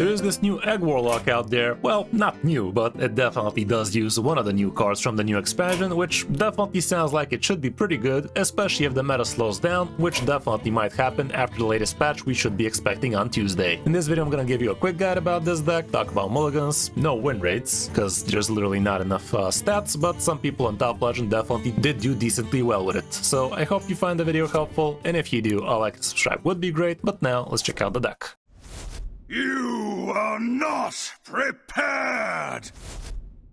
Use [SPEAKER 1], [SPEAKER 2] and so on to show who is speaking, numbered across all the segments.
[SPEAKER 1] There is this new Egg Warlock out there. Well, not new, but it definitely does use one of the new cards from the new expansion, which definitely sounds like it should be pretty good, especially if the meta slows down, which definitely might happen after the latest patch we should be expecting on Tuesday. In this video I'm gonna give you a quick guide about this deck, talk about mulligans, no win rates, because there's literally not enough stats, but some people on Top Legend definitely did do decently well with it. So I hope you find the video helpful, and if you do, a like and subscribe would be great, but now let's check out the deck.
[SPEAKER 2] You are not prepared!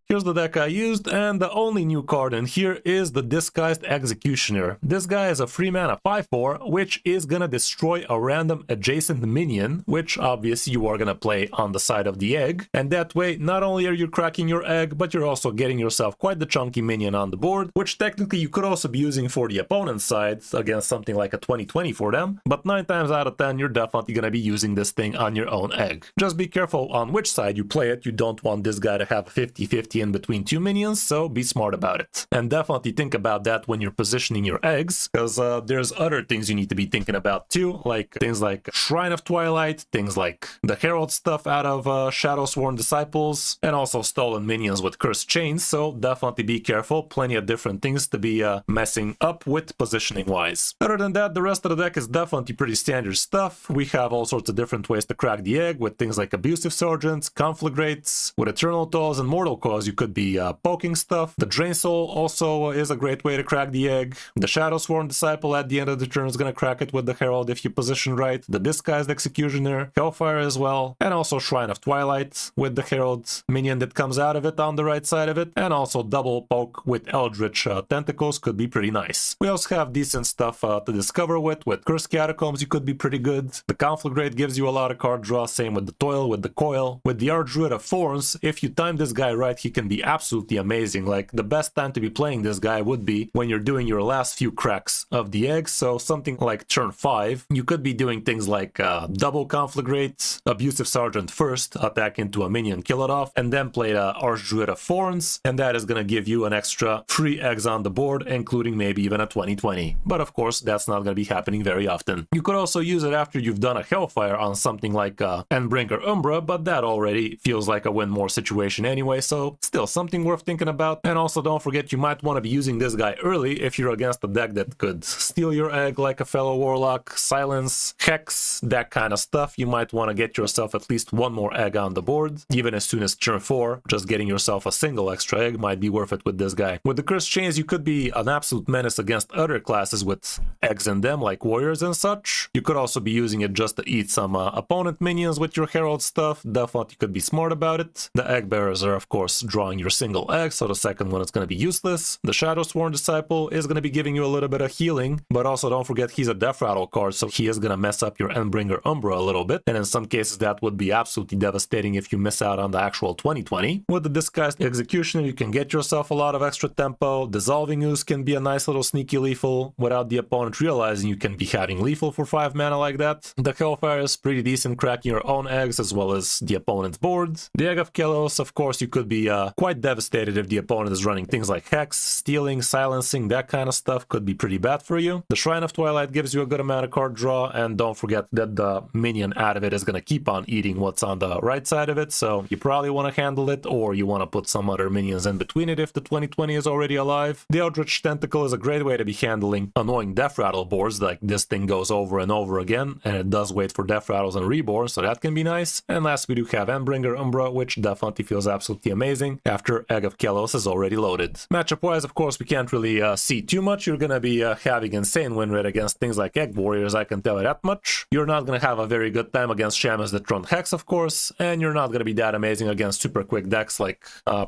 [SPEAKER 1] Here's the deck I used, and the only new card in here is the Disguised Executioner. This guy is a free mana 5/4, which is gonna destroy a random adjacent minion, which obviously you are gonna play on the side of the egg. And that way, not only are you cracking your egg, but you're also getting yourself quite the chunky minion on the board, which technically you could also be using for the opponent's side against something like a 20/20 for them. But 9 times out of 10, you're definitely gonna be using this thing on your own egg. Just be careful on which side you play it. You don't want this guy to have a 50-50 in between two minions, so be smart about it. And definitely think about that when you're positioning your eggs, because there's other things you need to be thinking about too, like things like Shrine of Twilight, things like the Herald stuff out of Shadowsworn Disciples, and also stolen minions with Cursed Chains, so definitely be careful. Plenty of different things to be messing up with positioning wise. Other than that, the rest of the deck is definitely pretty standard stuff. We have all sorts of different ways to crack the egg with things like Abusive Sergeants, Conflagrates, with Eternal Toils and Mortal Coils you could be poking stuff. The Drain Soul also is a great way to crack the egg. The Shadowsworn Disciple at the end of the turn is gonna crack it with the Herald if you position right. The Disguised Executioner, Hellfire as well, and also Shrine of Twilight with the Herald minion that comes out of it on the right side of it, and also double poke with Eldritch Tentacles could be pretty nice. We also have decent stuff to discover with Cursed Catacombs you could be pretty good. The Conflagrate gives you a lot of card draw, same with the Toil, with the Coil. With the Archdruid of Thorns, if you time this guy right, he can be absolutely amazing. Like, the best time to be playing this guy would be when you're doing your last few cracks of the egg, so something like turn 5. You could be doing things like double Conflagrate, Abusive Sergeant first, attack into a minion, kill it off, and then play the Archdruid of Thorns, and that is gonna give you an extra 3 eggs on the board, including maybe even a 20/20. But of course, that's not gonna be happening very often. You could also use it after you've done a Hellfire on something like Endbringer Umbra, but that already feels like a win more situation anyway, so still something worth thinking about. And also don't forget, you might want to be using this guy early if you're against a deck that could steal your egg, like a fellow Warlock, Silence, Hex, that kind of stuff. You might want to get yourself at least one more egg on the board, even as soon as turn 4. Just getting yourself a single extra egg might be worth it with this guy. With the Cursed Chains, you could be an absolute menace against other classes with eggs in them, like warriors and such. You could also be using it just to eat some opponent minions with your Herald stuff. Definitely could be smart about it. The Egg Bearers are of course drawing your single egg, so the second one is going to be useless. The Shadowsworn Disciple is going to be giving you a little bit of healing, but also don't forget he's a Death Rattle card, so he is going to mess up your Endbringer Umbra a little bit, and in some cases that would be absolutely devastating if you miss out on the actual 20/20. With the Disguised Executioner, you can get yourself a lot of extra tempo. Dissolving Ooze can be a nice little sneaky lethal without the opponent realizing you can be having lethal for 5 mana like that. The Hellfire is pretty decent cracking your own eggs as well as the opponent's board. The Egg of Kelos, of course, you could be quite devastated if the opponent is running things like Hex, Stealing, Silencing, that kind of stuff could be pretty bad for you. The Shrine of Twilight gives you a good amount of card draw, and don't forget that the minion out of it is going to keep on eating what's on the right side of it, so you probably want to handle it, or you want to put some other minions in between it if the 20/20 is already alive. The Eldritch Tentacle is a great way to be handling annoying Death Rattle boards, like this thing goes over and over again, and it does wait for Death Rattles and Reborn, so that can be nice. And last we do have Endbringer Umbra, which definitely feels absolutely amazing after Egg of Kelos is already loaded. Matchup wise, of course, we can't really see too much. You're gonna be having insane win rate against things like Egg Warriors, I can tell you that much. You're not gonna have a very good time against Shamans that run Hex, of course, and you're not gonna be that amazing against super quick decks like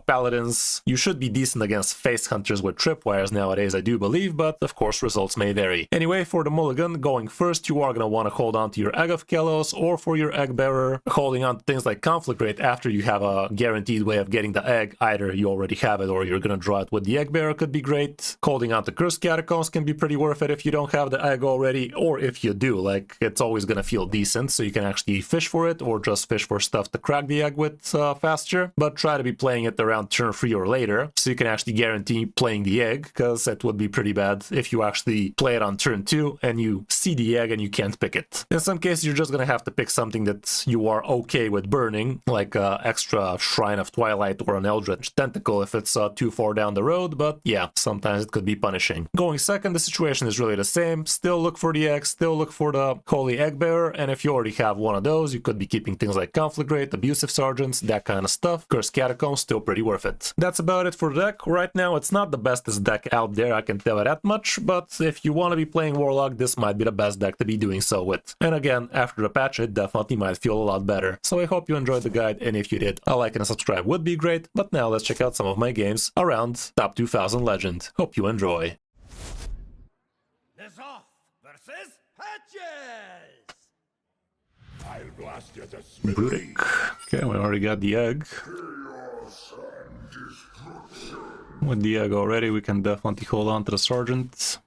[SPEAKER 1] Paladins. You should be decent against Face Hunters with Tripwires nowadays, I do believe, but of course results may vary. Anyway, for the mulligan, going first, you are gonna want to hold on to your Egg of Kelos, or for your Egg Bearer, holding on to things like Conflagrate after you have a guaranteed way of getting the egg, either you already have it or you're gonna draw it with the egg bearer could be great. Holding out the cursed catacombs can be pretty worth it if you don't have the egg already, or if you do, like, it's always gonna feel decent, so you can actually fish for it or just fish for stuff to crack the egg with faster. But try to be playing it around turn 3 or later, so you can actually guarantee playing the egg, because it would be pretty bad if you actually play it on turn 2 and you see the egg and you can't pick it. In some cases, you're just gonna have to pick something that you are okay with burning, like an extra Shrine of Twilight or an Eldritch Tentacle if it's too far down the road, but yeah, sometimes it could be punishing. Going second, the situation is really the same. Still look for the egg, still look for the Holy Egg Bearer, and if you already have one of those, you could be keeping things like Conflagrate, Abusive Sergeants, that kind of stuff. Cursed Catacombs, still pretty worth it. That's about it for the deck. Right now, it's not the bestest deck out there, I can tell you that much, but if you want to be playing Warlock, this might be the best deck to be doing so with. And again, after the patch, it definitely might feel a lot better. So I hope you enjoyed the guide, and if you did, a like and a subscribe would be great. But now let's check out some of my games around Top 2000 Legend. Hope you enjoy.
[SPEAKER 2] Off versus Hatches! I'll blast you to smithereens.
[SPEAKER 1] Brutic. Okay, we already got the egg. With the egg already, we can definitely hold on to the Sergeant.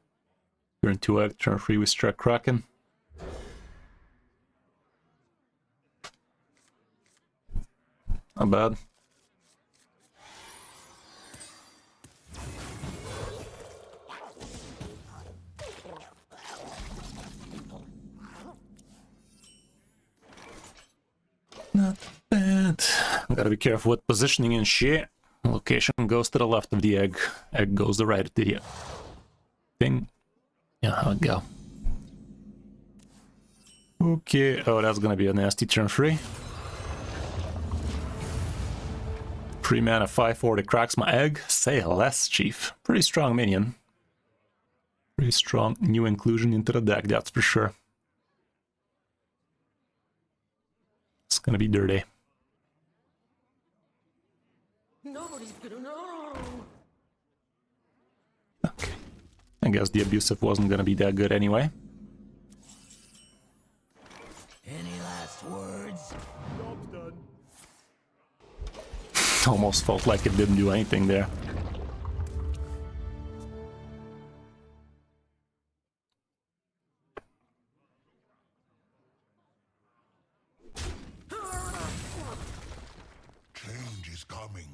[SPEAKER 1] Turn 2 egg, turn 3 we start cracking. Not bad. Not bad. Gotta be careful with positioning and shit. Location goes to the left of the egg. Egg goes to the right of the thing. Yeah, how'd it go? Okay, oh, that's gonna be a nasty turn 3. 3 mana 5/4 that cracks my egg. Say less, Chief. Pretty strong minion. Pretty strong new inclusion into the deck, that's for sure. It's gonna be dirty.
[SPEAKER 3] Nobody's gonna know.
[SPEAKER 1] Okay. I guess the abusive wasn't gonna be that good anyway.
[SPEAKER 3] Any last words?
[SPEAKER 2] Job's done.
[SPEAKER 1] Almost felt like it didn't do anything there.
[SPEAKER 2] Change is coming.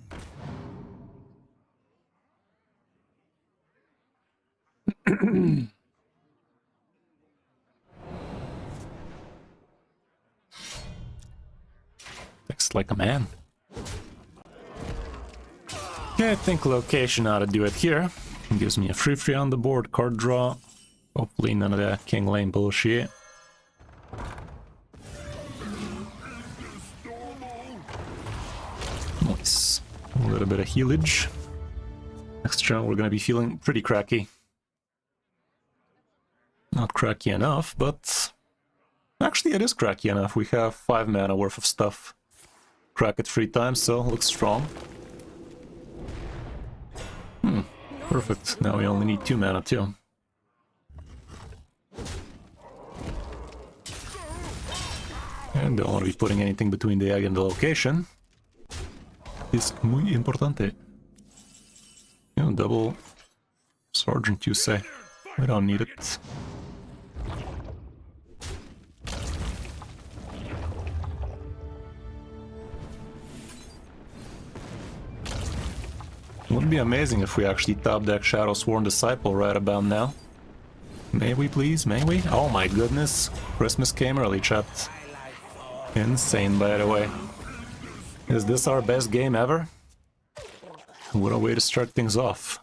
[SPEAKER 1] Looks like a man. Okay, I think location ought to do it here. It gives me a 3/3 on the board, card draw. Hopefully none of that King Lane bullshit. Nice. A little bit of healage. Next turn we're gonna be feeling pretty cracky. Not cracky enough, but... Actually it is cracky enough. We have 5 mana worth of stuff. Crack it 3 times, so looks strong. Perfect. Now we only need 2 mana too. And don't want to be putting anything between the egg and the location. Es muy importante. You know, double Sergeant, you say. We don't need it. Would be amazing if we actually top deck Shadow Sworn Disciple right about now. May we please? May we? Oh my goodness. Christmas came early, chat. Insane, by the way. Is this our best game ever? What a way to start things off.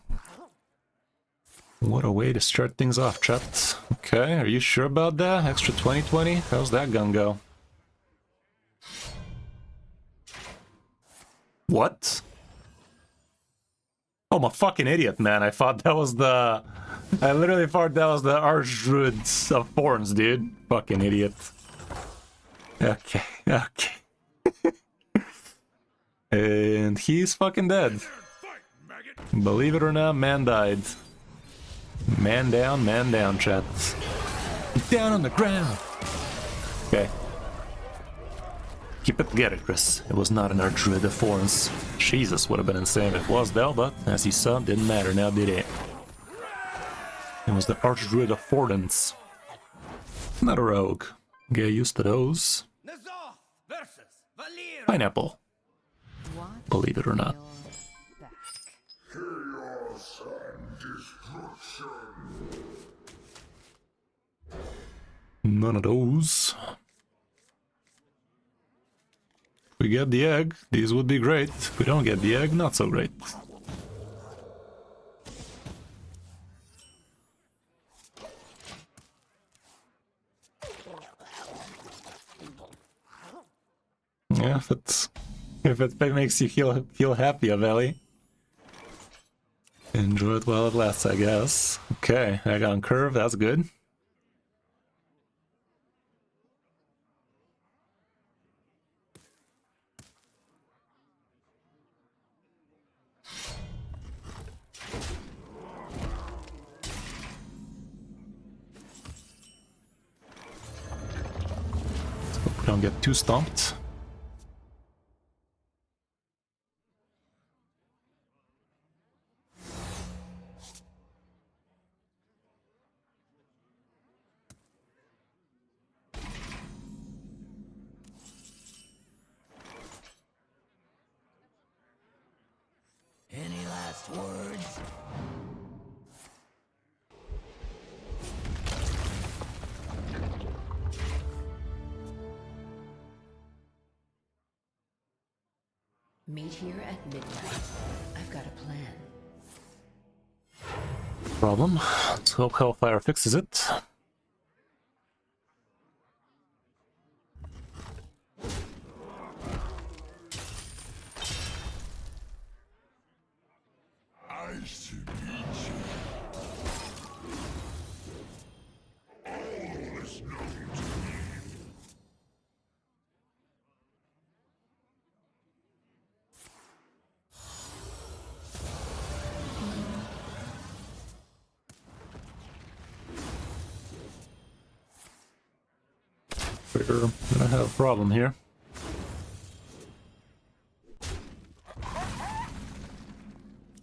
[SPEAKER 1] What a way to start things off, chat. Okay, are you sure about that? Extra 2020? How's that gonna go? What? Oh, I'm a fucking idiot, man. I thought that was the... I literally thought that was the Archdruid of Thorns, dude. Fucking idiot. Okay, okay. And he's fucking dead. Believe it or not, man died. Man down, chat. Down on the ground. Okay. Keep it together, Kris. It was not an Archdruid of Thorns. Jesus, would have been insane if it was though, but as you saw, didn't matter now, did it? It was the Archdruid of Thorns. Not a rogue. Get used to those.
[SPEAKER 2] Nazoth versus Valir.
[SPEAKER 1] Pineapple. Believe it or not.
[SPEAKER 2] Chaos and destruction.
[SPEAKER 1] None of those. If we get the egg, these would be great. If we don't get the egg, not so great. Yeah, if it makes you feel happy, Avelli. Enjoy it while it lasts, I guess. Okay, egg on curve, that's good. Hope we don't get too stomped.
[SPEAKER 3] Any last words? Meet here at midnight. I've got a plan.
[SPEAKER 1] Problem. Let's hope Hellfire fixes it.
[SPEAKER 2] I should eat you. All is known to me.
[SPEAKER 1] We're gonna have a problem here.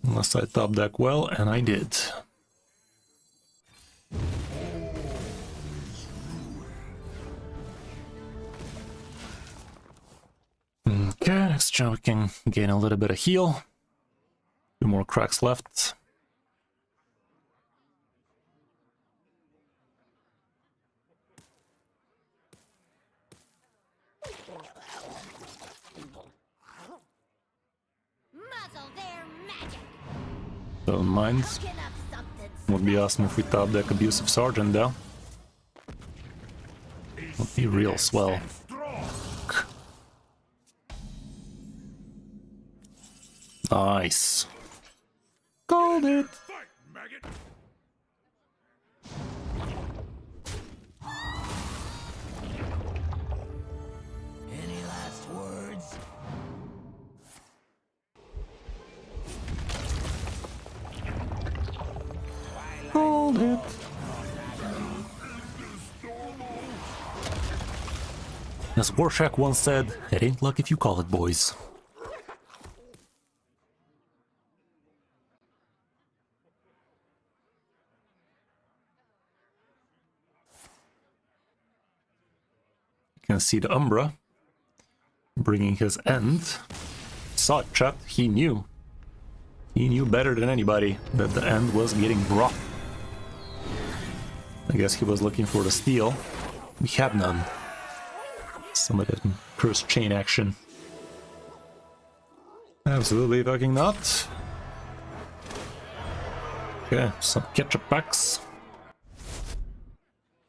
[SPEAKER 1] Unless I top deck well, and I did. Okay, next turn we can gain a little bit of heal. Two more cracks left.
[SPEAKER 4] Muzzle their magic.
[SPEAKER 1] Don't mind.
[SPEAKER 4] Cooking up something.
[SPEAKER 1] Would be awesome if we top deck Abusive Sergeant though. Would be real swell. Nice. Called it.
[SPEAKER 2] Fight, maggot.
[SPEAKER 3] Any last words?
[SPEAKER 1] Called it. As Warshak once said, it ain't luck if you call it, boys. You can see the Umbra bringing his end. Saw it, chat. He knew. He knew better than anybody that the end was getting rough. I guess he was looking for the steal. We had none. Some of that cursed chain action. Absolutely fucking not. Okay, some ketchup packs.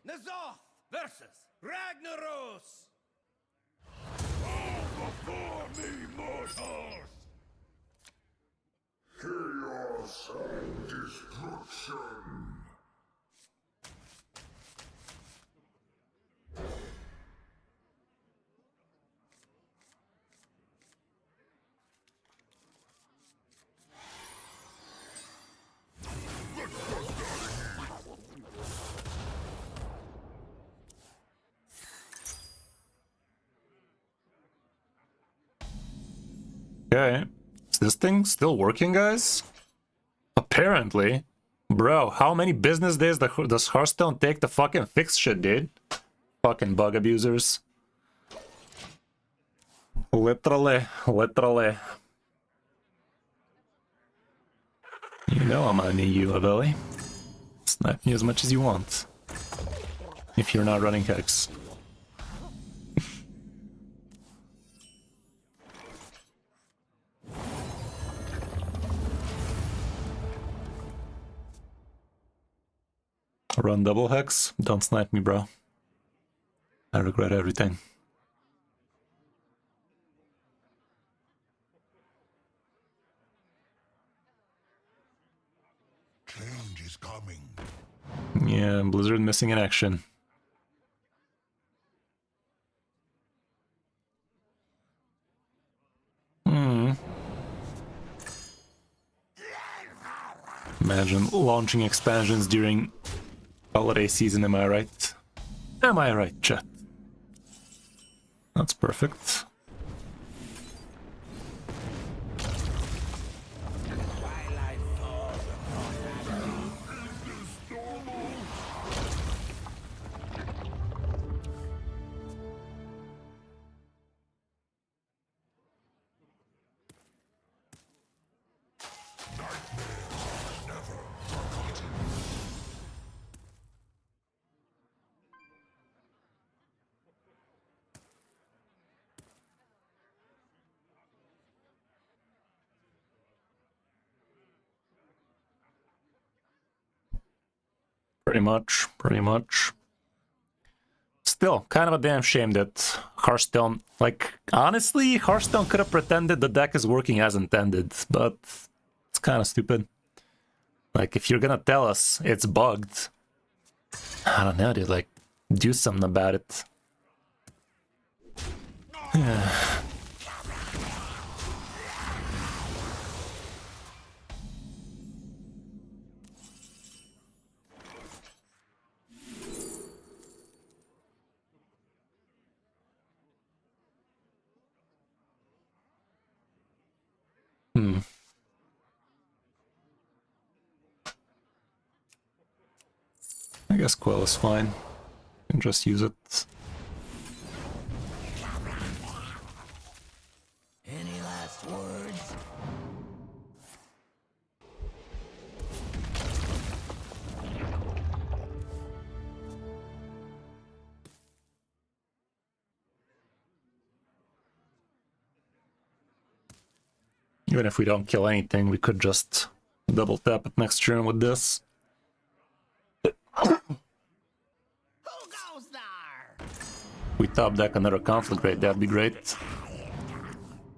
[SPEAKER 2] Nazoth versus Ragnaros. All before me, mortals. Chaos and destruction.
[SPEAKER 1] Okay. Is this thing still working, guys? Apparently. Bro, how many business days does Hearthstone take to fucking fix shit, dude? Fucking bug abusers. Literally, literally. You know I'm gonna need you, Avelli. Snipe me as much as you want. If you're not running Hex. Run double Hex? Don't snipe me, bro. I regret everything.
[SPEAKER 2] Change is coming.
[SPEAKER 1] Yeah, Blizzard missing in action. Imagine launching expansions during holiday season, am I right? Am I right, chat? That's perfect. Pretty much, pretty much. Still, kind of a damn shame that Hearthstone, like, honestly, Hearthstone could have pretended the deck is working as intended, but it's kind of stupid. Like, if you're gonna tell us it's bugged, I don't know, dude, like, do something about it. I guess Quell is fine. You can just use it.
[SPEAKER 2] Any last words?
[SPEAKER 1] Even if we don't kill anything, we could just double tap it next turn with this.
[SPEAKER 2] Who goes there?
[SPEAKER 1] We top deck another conflict rate, that'd be great.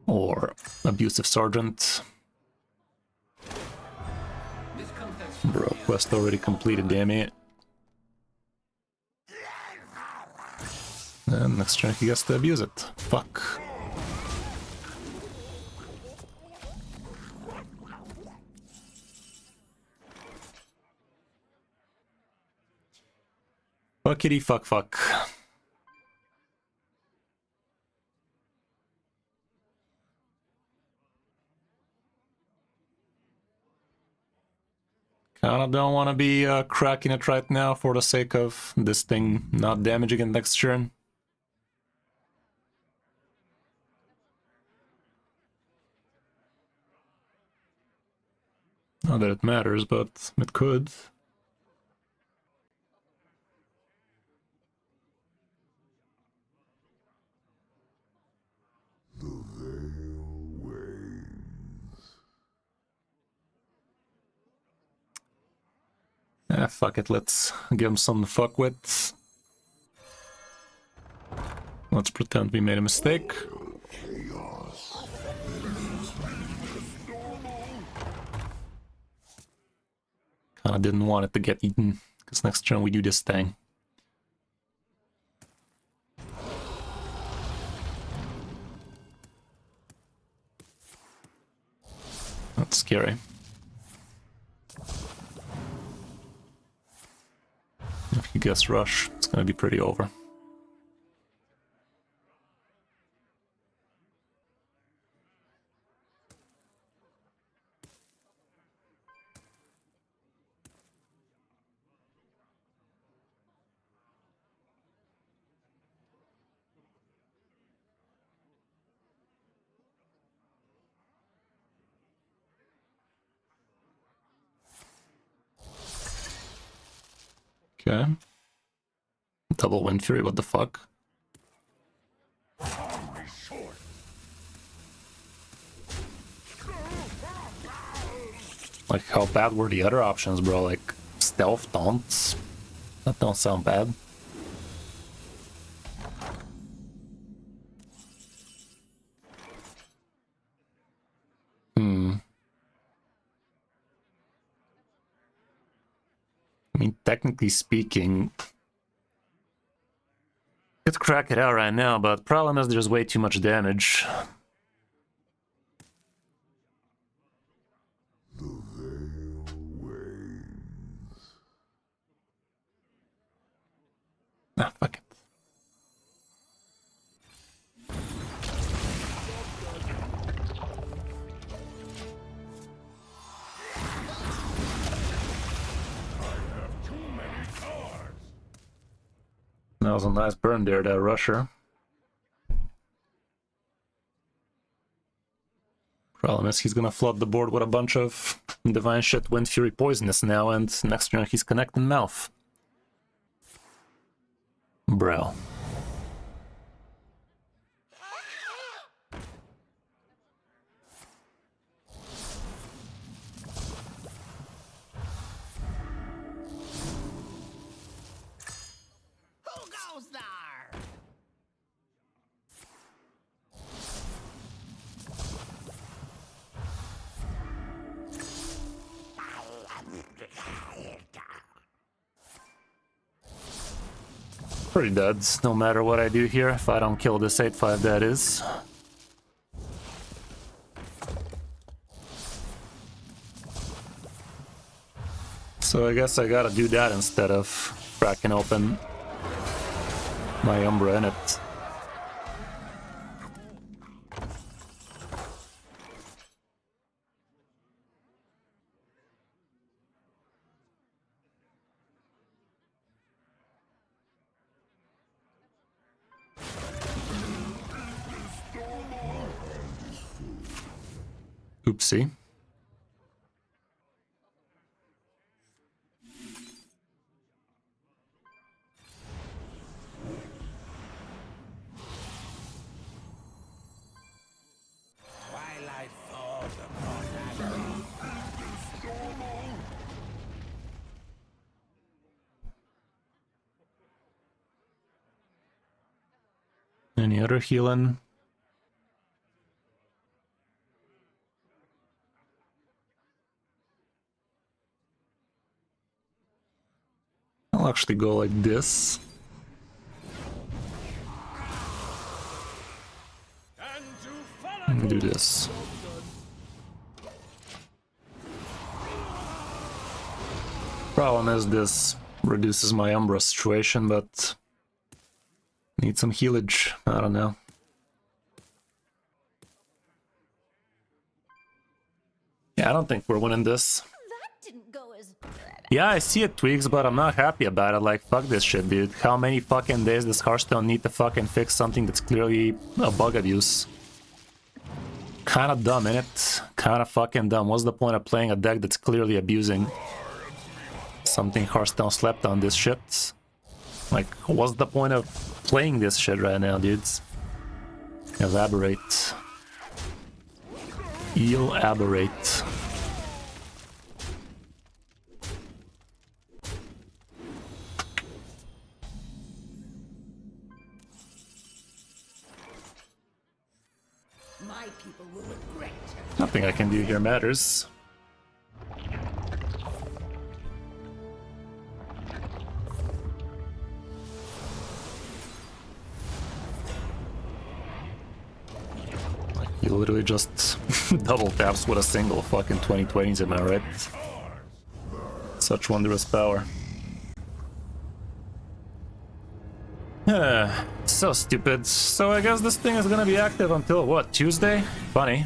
[SPEAKER 1] Or abusive sergeant. Bro, quest already completed, damn it. And next turn he gets to abuse it. Fuck. Fuckity fuck fuck. Kinda don't want to be cracking it right now for the sake of this thing not damaging it next turn. Not that it matters, but it could.
[SPEAKER 2] The veil wanes.
[SPEAKER 1] Ah, fuck it, let's give him something to fuck with. Let's pretend we made a mistake.
[SPEAKER 2] Chaos.
[SPEAKER 1] Kinda didn't want it to get eaten, because next turn we do this thing. That's scary. If you guess rush, it's gonna be pretty over. Okay. Double Wind Fury, what the fuck? Like, how bad were the other options, bro? Like, stealth taunts? That don't sound bad. I mean, technically speaking, could crack it out right now, but problem is there's way too much damage.
[SPEAKER 2] The veil wanes.
[SPEAKER 1] Ah, fuck it. That was a nice burn there, that rusher. Problem is he's gonna flood the board with a bunch of Divine Shit, Wind Fury, Poisonous now, and next turn he's connecting Mouth. Bro.
[SPEAKER 4] Who goes there?
[SPEAKER 1] Pretty dead, no matter what I do here, if I don't kill this 8-5 that is. So I guess I gotta do that instead of cracking open my Umbra in it. Oopsie.
[SPEAKER 2] Twilight falls across Azeroth.
[SPEAKER 1] Any other healing? I'll actually go like this. And do this. Problem is this reduces my Umbra situation, but need some healage. I don't know. Yeah, I don't think we're winning this.
[SPEAKER 4] That didn't go as...
[SPEAKER 1] Yeah, I see it tweaks, but I'm not happy about it. Like, fuck this shit, dude. How many fucking days does Hearthstone need to fucking fix something that's clearly a bug abuse? Kinda dumb, innit? Kinda fucking dumb. What's the point of playing a deck that's clearly abusing something Hearthstone slept on this shit? Like, what's the point of playing this shit right now, dudes? Elaborate. Elaborate.
[SPEAKER 4] My people will regret.
[SPEAKER 1] Nothing I can do here matters. He literally just double taps with a single fucking 2020s, am I right? Such wondrous power. So stupid. So I guess this thing is gonna be active until what, Tuesday? Funny.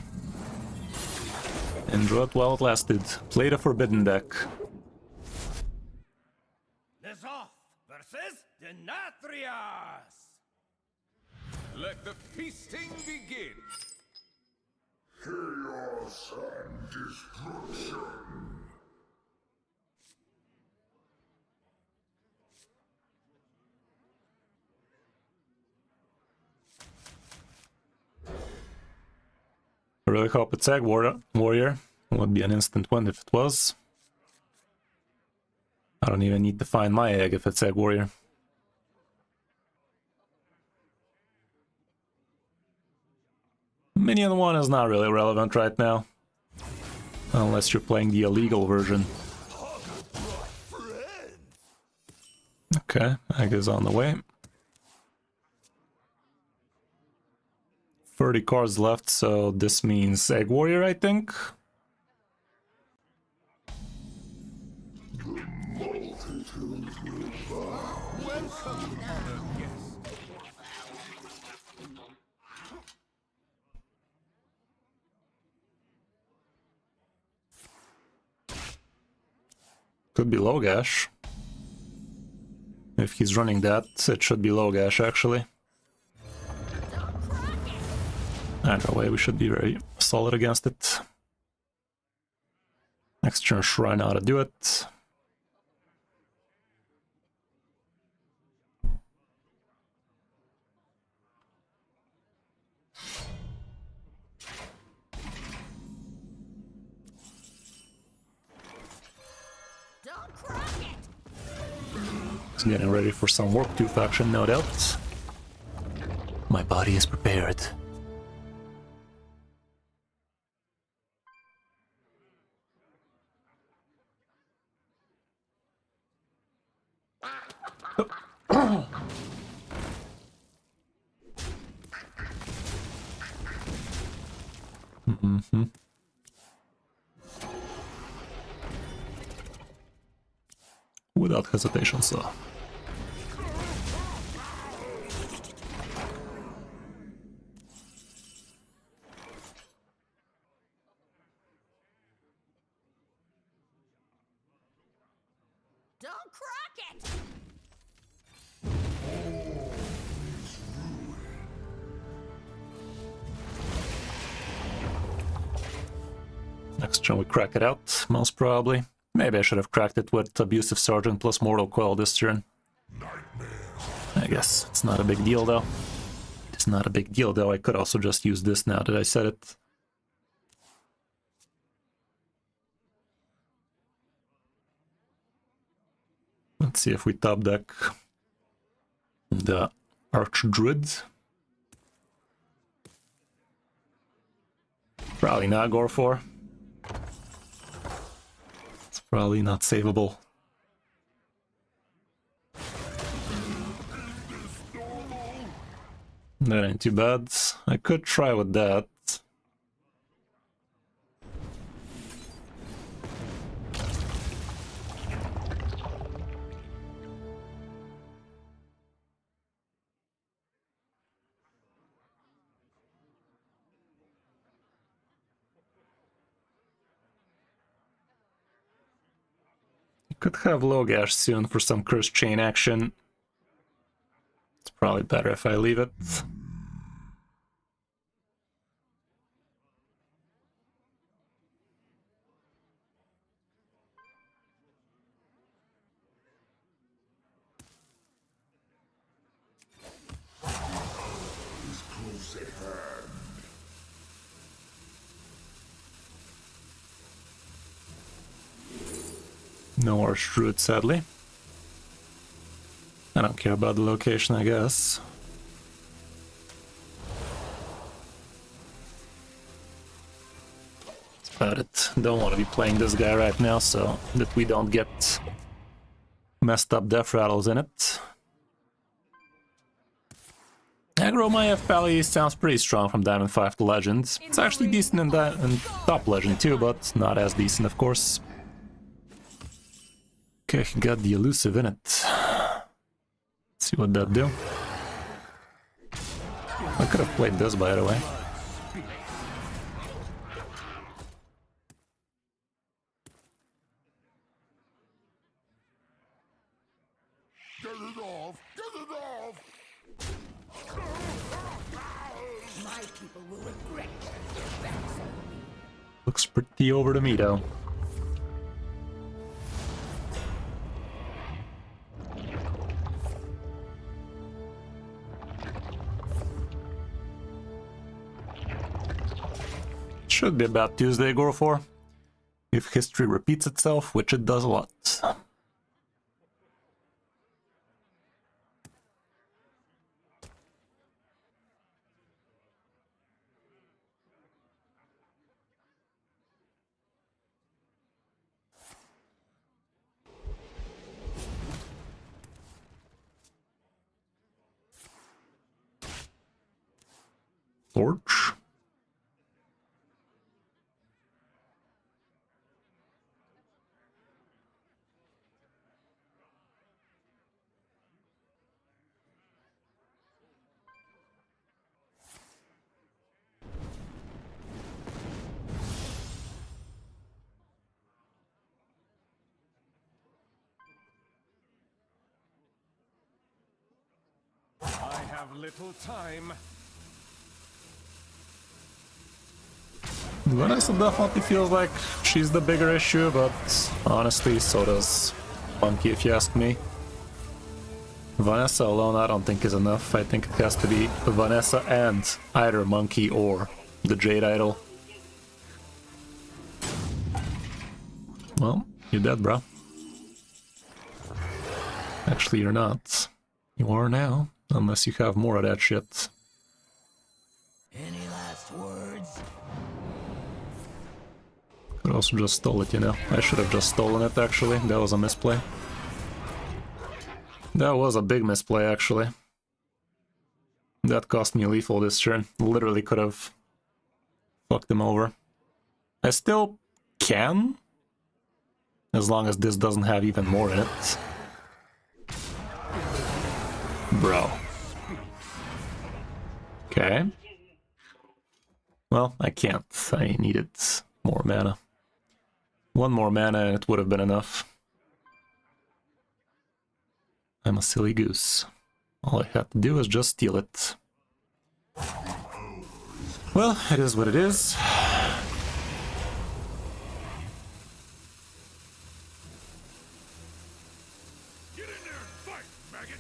[SPEAKER 1] Enjoy it while it lasted. Play the Forbidden deck.
[SPEAKER 5] Nezoth versus Denathrias! Let the feasting begin!
[SPEAKER 2] Chaos and destruction.
[SPEAKER 1] I really hope it's Egg Warrior. It would be an instant win if it was. I don't even need to find my egg if it's Egg Warrior. Minion 1 is not really relevant right now. Unless you're playing the illegal version. Okay, egg is on the way. 30 cards left, so this means Egg Warrior, I think. Could be Logash. If he's running that, it should be Logash actually. Either way, we should be very solid against it. Next turn, Shrine how to do it. He's getting ready for some Warp Tooth action, no doubt. My body is prepared. Without hesitation, sir.
[SPEAKER 4] Don't crack it!
[SPEAKER 1] Next turn we crack it out, most probably. Maybe I should have cracked it with Abusive Sergeant plus Mortal Coil this turn. I guess it's not a big deal though. It's not a big deal though, I could also just use this now that I said it. Let's see if we top deck the Archdruid. Probably not Gore 4. It's probably not savable. That ain't too bad. I could try with that. Could have Logash soon for some Curse Chain action. It's probably better if I leave it. No Archdruid, sadly. I don't care about the location, I guess. That's about it. Don't want to be playing this guy right now, so that we don't get messed up death rattles in it. Aggro Maya Valley sounds pretty strong from Diamond 5 to Legend. It's actually decent in Top Legend too, but not as decent, of course. Okay, he got the elusive in it. Let's see what that do. I could have played this, by the way.
[SPEAKER 2] Get it off! Get it off!
[SPEAKER 4] My people will regret their backs on me.
[SPEAKER 1] Looks pretty over to me, though. Should be a bad Tuesday, go for. If history repeats itself, which it does a lot. Torch.
[SPEAKER 5] I have little time.
[SPEAKER 1] Vanessa definitely feels like she's the bigger issue, but honestly, so does Monkey, if you ask me. Vanessa alone I don't think is enough. I think it has to be Vanessa and either Monkey or the Jade Idol. Well, you're dead, bro. Actually, you're not. You are now, unless you have more of that shit.
[SPEAKER 4] Any last words?
[SPEAKER 1] Could also just stole it, you know. I should have just stolen it, actually. That was a misplay. That was a big misplay, actually. That cost me lethal this turn. Literally could have fucked him over. I still can, as long as this doesn't have even more in it. Bro. Okay. Well, I can't. I needed more mana. One more mana and it would have been enough. I'm a silly goose. All I had to do is just steal it. Well, it is what it is.
[SPEAKER 5] Get in there and fight, maggot!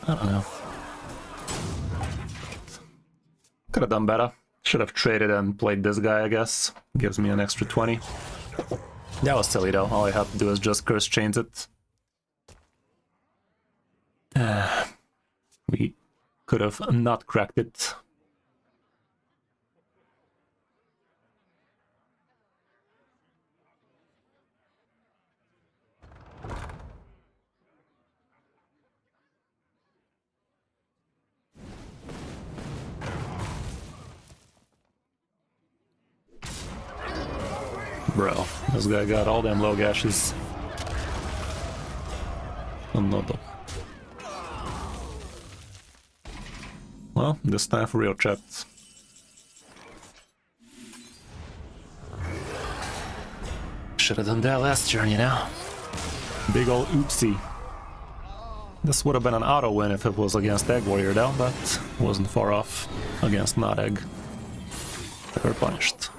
[SPEAKER 1] I don't know. Could have done better. Should have traded and played this guy, I guess. Gives me an extra 20. That was silly though. All I had to do is just curse chains it. We could have not cracked it. Bro, this guy got all them low gashes. Another. Well, this time for real, chat. Should have done that last turn, you know? Big ol' oopsie. This would have been an auto win if it was against Egg Warrior though, but wasn't far off against not Egg. They were punished.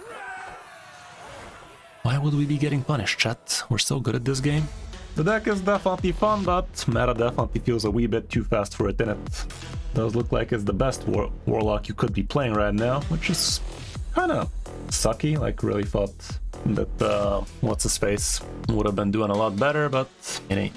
[SPEAKER 1] Why would we be getting punished, chat? We're so good at this game. The deck is definitely fun, but meta definitely feels a wee bit too fast for it, innit? Does look like it's the best Warlock you could be playing right now, which is kinda sucky. Like, really thought that, what's-his-face would have been doing a lot better, but it ain't.